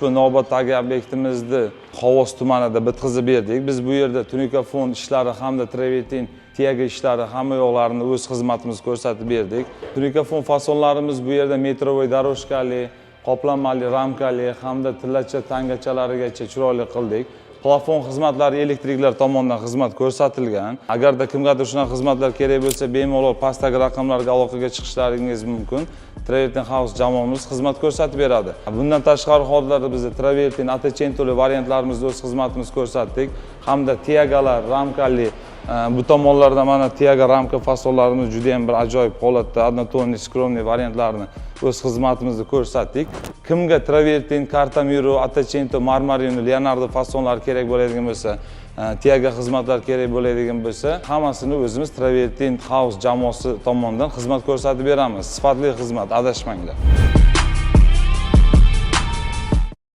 ushbu navbatdagi obyektimizni Xovos tumanida bitkazib berdik. Biz bu yerda tunikafon ishlari hamda travertin tiyaga ishlari hamma yo'llarini o'z xizmatimiz ko'rsatib berdik. Tunikafon fasonlarimiz bu yerda metrovoy doroshkali, qoplanmali, ramkali hamda tillacha tangachalarigacha chiroyli qildik. Plafon xizmatlari elektriklar tomonidan xizmat ko'rsatilgan. Agarda kimgadir shunaqa xizmatlar kerak bo'lsa, bemalol pastdagi raqamlarga aloqaga chiqishlaringiz mumkin. Travertin House jamoamiz xizmat ko'rsatib beradi. Bundan tashqari hollarda biz Travertin Atacentoli variantlarimizda o'z xizmatimiz ko'rsatdik. Hamda tiyagalar, ramkali bu tomonlarda mana tiyaga ramka fasonlarimiz juda ham bir ajoyib holatda однотонный, скромный variantlarni o'z xizmatimizni ko'rsatdik. Kimga Travertin, Cartamiro, Atacento, Marmarino, Leonardo fasonlari kerak bo'ladigan bo'lsa, tiyaga xizmatlar kerak bo'ladigan bo'lsa, hammasini o'zimiz Travertin House jamoasi tomonidan xizmat ko'rsatib beramiz. Sifatli xizmat, adashmanglar.